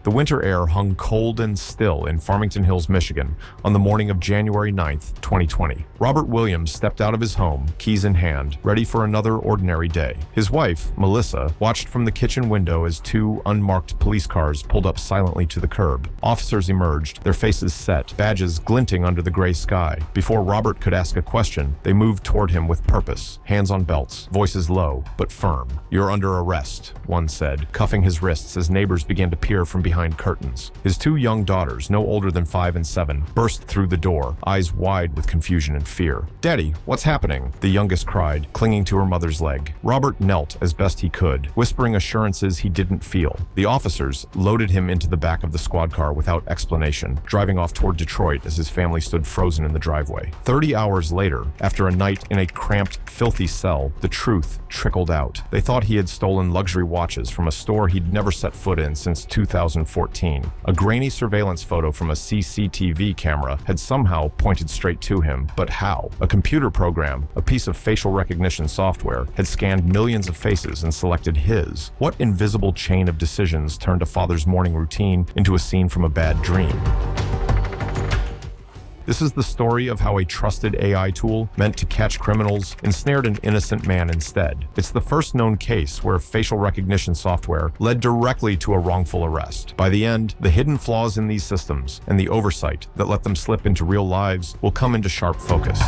The winter air hung cold and still in Farmington Hills, Michigan, on the morning of January 9th, 2020. Robert Williams stepped out of his home, keys in hand, ready for another ordinary day. His wife, Melissa, watched from the kitchen window as two unmarked police cars pulled up silently to the curb. Officers emerged, their faces set, badges glinting under the gray sky. Before Robert could ask a question, they moved toward him with purpose, hands on belts, voices low but firm. "You're under arrest," one said, cuffing his wrists as neighbors began to peer from behind curtains. His two young daughters, no older than 5 and 7, burst through the door, eyes wide with confusion and fear. "Daddy, what's happening?" the youngest cried, clinging to her mother's leg. Robert knelt as best he could, whispering assurances he didn't feel. The officers loaded him into the back of the squad car without explanation, driving off toward Detroit as his family stood frozen in the driveway. 30 hours later, after a night in a cramped, filthy cell, the truth trickled out. They thought he had stolen luxury watches from a store he'd never set foot in since 2014. A grainy surveillance photo from a CCTV camera had somehow pointed straight to him, but how? A computer program, a piece of facial recognition software, had scanned millions of faces and selected his. What invisible chain of decisions turned a father's morning routine into a scene from a bad dream? This is the story of how a trusted AI tool meant to catch criminals ensnared an innocent man instead. It's the first known case where facial recognition software led directly to a wrongful arrest. By the end, the hidden flaws in these systems and the oversight that let them slip into real lives will come into sharp focus.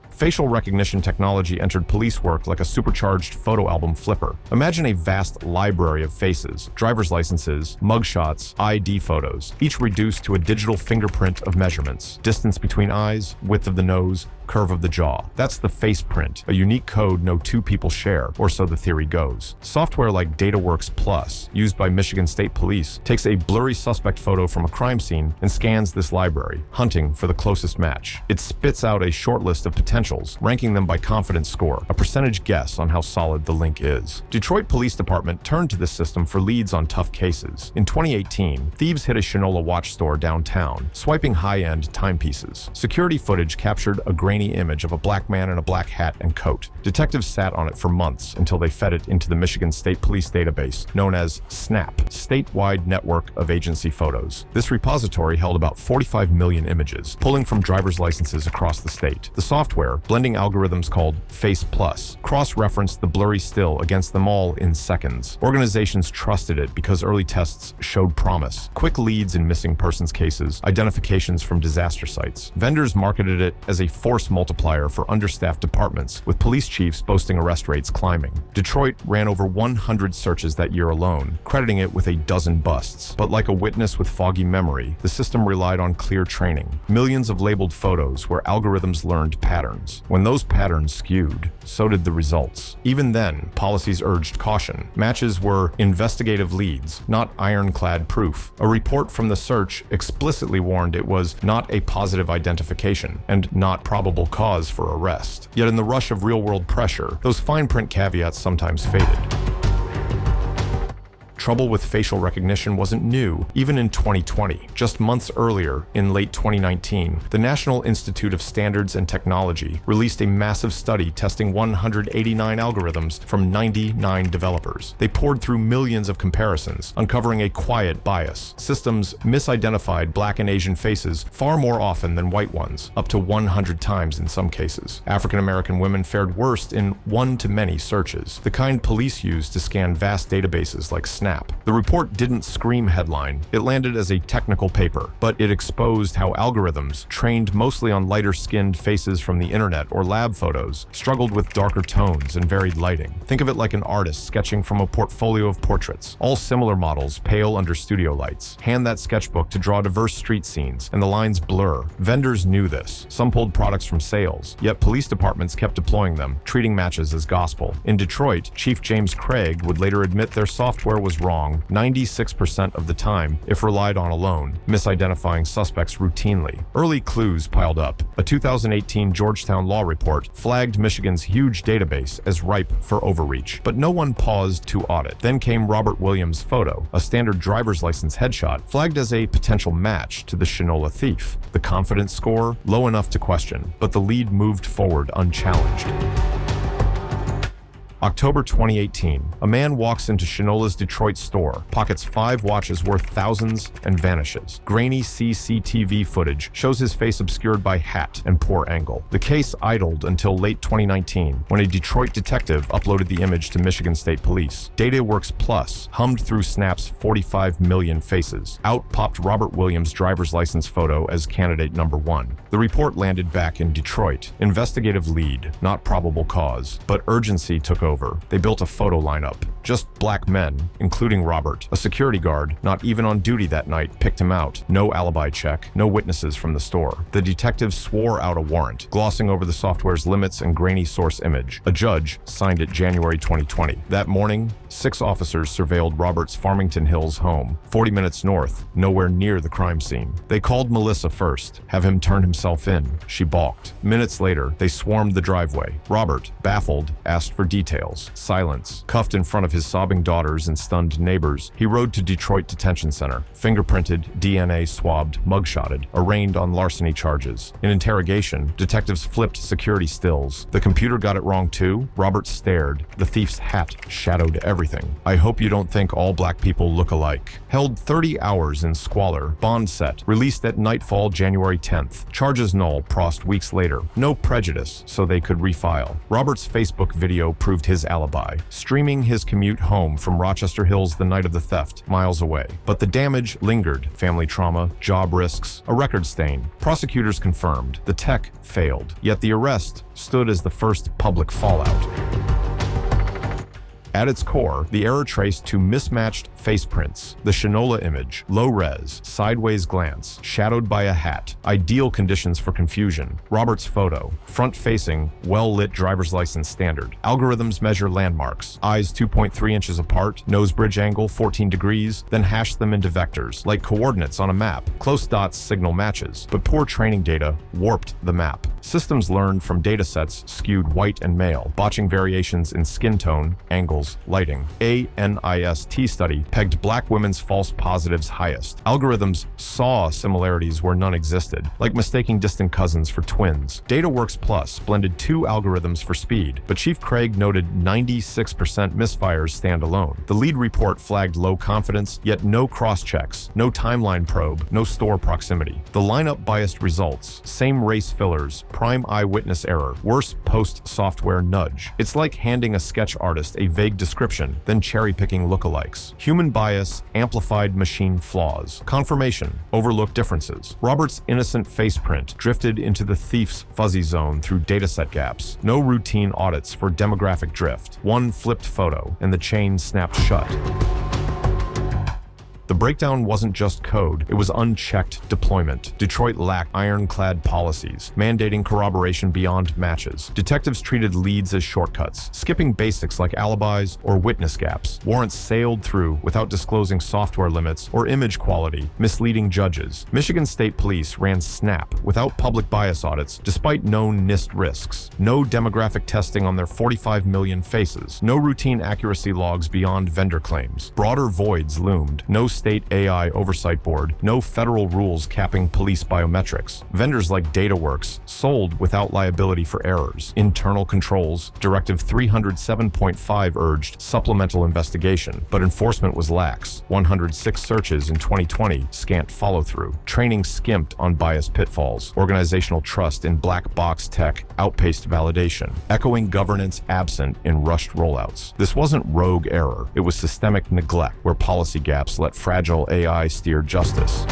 Facial recognition technology entered police work like a supercharged photo album flipper. Imagine a vast library of faces, driver's licenses, mugshots, ID photos, each reduced to a digital fingerprint of measurements: distance between eyes, width of the nose, curve of the jaw. That's the face print, a unique code no two people share, or so the theory goes. Software like DataWorks Plus, used by Michigan State Police, takes a blurry suspect photo from a crime scene and scans this library, hunting for the closest match. It spits out a short list of potentials, ranking them by confidence score, a percentage guess on how solid the link is. Detroit Police Department turned to this system for leads on tough cases. In 2018, thieves hit a Shinola watch store downtown, swiping high-end timepieces. Security footage captured a grainy image of a black man in a black hat and coat. Detectives sat on it for months until they fed it into the Michigan State Police database, known as SNAP, Statewide Network of Agency Photos. This repository held about 45 million images, pulling from driver's licenses across the state. The software, blending algorithms called Face Plus, cross-referenced the blurry still against them all in seconds. Organizations trusted it because early tests showed promise: quick leads in missing persons cases, identifications from disaster sites. Vendors marketed it as a force multiplier for understaffed departments, with police chiefs boasting arrest rates climbing. Detroit ran over 100 searches that year alone, crediting it with a dozen busts. But like a witness with foggy memory, the system relied on clear training. Millions of labeled photos where algorithms learned patterns. When those patterns skewed, so did the results. Even then, policies urged caution. Matches were investigative leads, not ironclad proof. A report from the search explicitly warned it was not a positive identification and not probable cause for arrest. Yet in the rush of real-world pressure, those fine print caveats sometimes faded. Trouble with facial recognition wasn't new, even in 2020. Just months earlier, in late 2019, the National Institute of Standards and Technology released a massive study testing 189 algorithms from 99 developers. They poured through millions of comparisons, uncovering a quiet bias. Systems misidentified Black and Asian faces far more often than white ones, up to 100 times in some cases. African American women fared worst in one-to-many searches, the kind police use to scan vast databases like SNAP. The report didn't scream headline. It landed as a technical paper, but it exposed how algorithms, trained mostly on lighter-skinned faces from the internet or lab photos, struggled with darker tones and varied lighting. Think of it like an artist sketching from a portfolio of portraits. All similar models pale under studio lights. Hand that sketchbook to draw diverse street scenes, and the lines blur. Vendors knew this. Some pulled products from sales, yet police departments kept deploying them, treating matches as gospel. In Detroit, Chief James Craig would later admit their software was wrong 96% of the time if relied on alone, misidentifying suspects routinely. Early clues piled up. A 2018 Georgetown law report flagged Michigan's huge database as ripe for overreach, but no one paused to audit. Then came Robert Williams' photo, a standard driver's license headshot, flagged as a potential match to the Shinola thief. The confidence score, low enough to question, but the lead moved forward unchallenged. October 2018. A man walks into Shinola's Detroit store, pockets 5 watches worth thousands, and vanishes. Grainy CCTV footage shows his face obscured by hat and poor angle. The case idled until late 2019, when a Detroit detective uploaded the image to Michigan State Police. DataWorks Plus hummed through Snap's 45 million faces. Out popped Robert Williams' driver's license photo as candidate number 1. The report landed back in Detroit. Investigative lead, not probable cause, but urgency took over. They built a photo lineup. Just black men, including Robert. A security guard, not even on duty that night, picked him out. No alibi check, no witnesses from the store. The detective swore out a warrant, glossing over the software's limits and grainy source image. A judge signed it January 2020. That morning, 6 officers surveilled Robert's Farmington Hills home, 40 minutes north, nowhere near the crime scene. They called Melissa first, have him turn himself in. She balked. Minutes later, they swarmed the driveway. Robert, baffled, asked for details. Silence. Cuffed in front of his sobbing daughters and stunned neighbors, he rode to Detroit Detention Center. Fingerprinted, DNA swabbed, mugshotted, arraigned on larceny charges. In interrogation, detectives flipped security stills. The computer got it wrong too. Robert stared. The thief's hat shadowed everything. I hope you don't think all black people look alike. Held 30 hours in squalor. Bond set. Released at nightfall January 10th. Charges null. Prost weeks later. No prejudice, so they could refile. Robert's Facebook video proved his alibi. Streaming his commute home from Rochester Hills the night of the theft, miles away. But the damage lingered. Family trauma, job risks, a record stain. Prosecutors confirmed. The tech failed. Yet the arrest stood as the first public fallout. At its core, the error traced to mismatched face prints. The Shinola image, low-res, sideways glance, shadowed by a hat. Ideal conditions for confusion. Robert's photo, front-facing, well-lit driver's license standard. Algorithms measure landmarks. Eyes 2.3 inches apart, nose bridge angle 14 degrees, then hash them into vectors, like coordinates on a map. Close dots signal matches, but poor training data warped the map. Systems learned from datasets skewed white and male, botching variations in skin tone, angles, lighting. A NIST study pegged black women's false positives highest. Algorithms saw similarities where none existed, like mistaking distant cousins for twins. DataWorks Plus blended 2 algorithms for speed, but Chief Craig noted 96% misfires stand alone. The lead report flagged low confidence, yet no cross-checks, no timeline probe, no store proximity. The lineup biased results, same race fillers, prime eyewitness error, worse post-software nudge. It's like handing a sketch artist a vague description, then cherry-picking lookalikes. Human bias, amplified machine flaws. Confirmation, overlooked differences. Robert's innocent faceprint drifted into the thief's fuzzy zone through dataset gaps. No routine audits for demographic drift. One flipped photo, and the chain snapped shut. The breakdown wasn't just code, it was unchecked deployment. Detroit lacked ironclad policies, mandating corroboration beyond matches. Detectives treated leads as shortcuts, skipping basics like alibis or witness gaps. Warrants sailed through without disclosing software limits or image quality, misleading judges. Michigan State Police ran SNAP without public bias audits, despite known NIST risks. No demographic testing on their 45 million faces. No routine accuracy logs beyond vendor claims. Broader voids loomed. No state AI oversight board, no federal rules capping police biometrics. Vendors like DataWorks sold without liability for errors. Internal controls, Directive 307.5 urged supplemental investigation, but enforcement was lax. 106 searches in 2020, scant follow-through. Training skimped on bias pitfalls. Organizational trust in black box tech outpaced validation, echoing governance absent in rushed rollouts. This wasn't rogue error, it was systemic neglect, where policy gaps let fragile AI steer justice.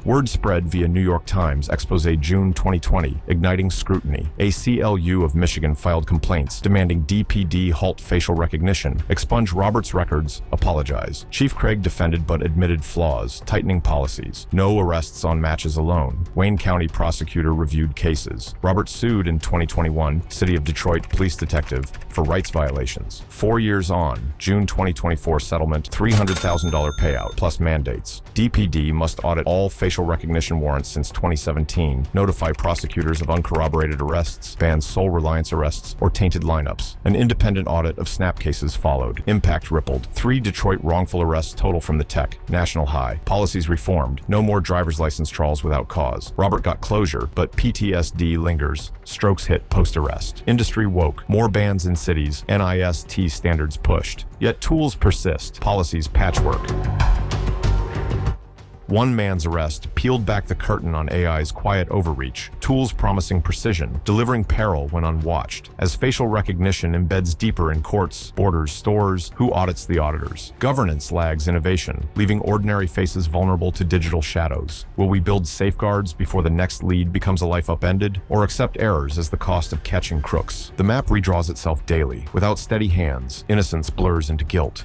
Word spread via New York Times expose June 2020, igniting scrutiny. ACLU of Michigan filed complaints demanding DPD halt facial recognition, expunge Roberts' records, apologize. Chief Craig defended but admitted flaws, tightening policies. No arrests on matches alone. Wayne County prosecutor reviewed cases. Roberts sued in 2021, City of Detroit police detective, for rights violations. 4 years on, June 2024 settlement, $300,000 payout, plus mandates. DPD must audit all facial facial recognition warrants since 2017, notify prosecutors of uncorroborated arrests, ban sole reliance arrests, or tainted lineups. An independent audit of snap cases followed. Impact rippled. 3 Detroit wrongful arrests total from the tech. National high. Policies reformed. No more driver's license trawls without cause. Robert got closure, but PTSD lingers. Strokes hit post-arrest. Industry woke. More bans in cities. NIST standards pushed. Yet tools persist. Policies patchwork. One man's arrest peeled back the curtain on AI's quiet overreach, tools promising precision, delivering peril when unwatched. As facial recognition embeds deeper in courts, borders, stores, who audits the auditors? Governance lags innovation, leaving ordinary faces vulnerable to digital shadows. Will we build safeguards before the next lead becomes a life upended, or accept errors as the cost of catching crooks? The map redraws itself daily. Without steady hands, innocence blurs into guilt.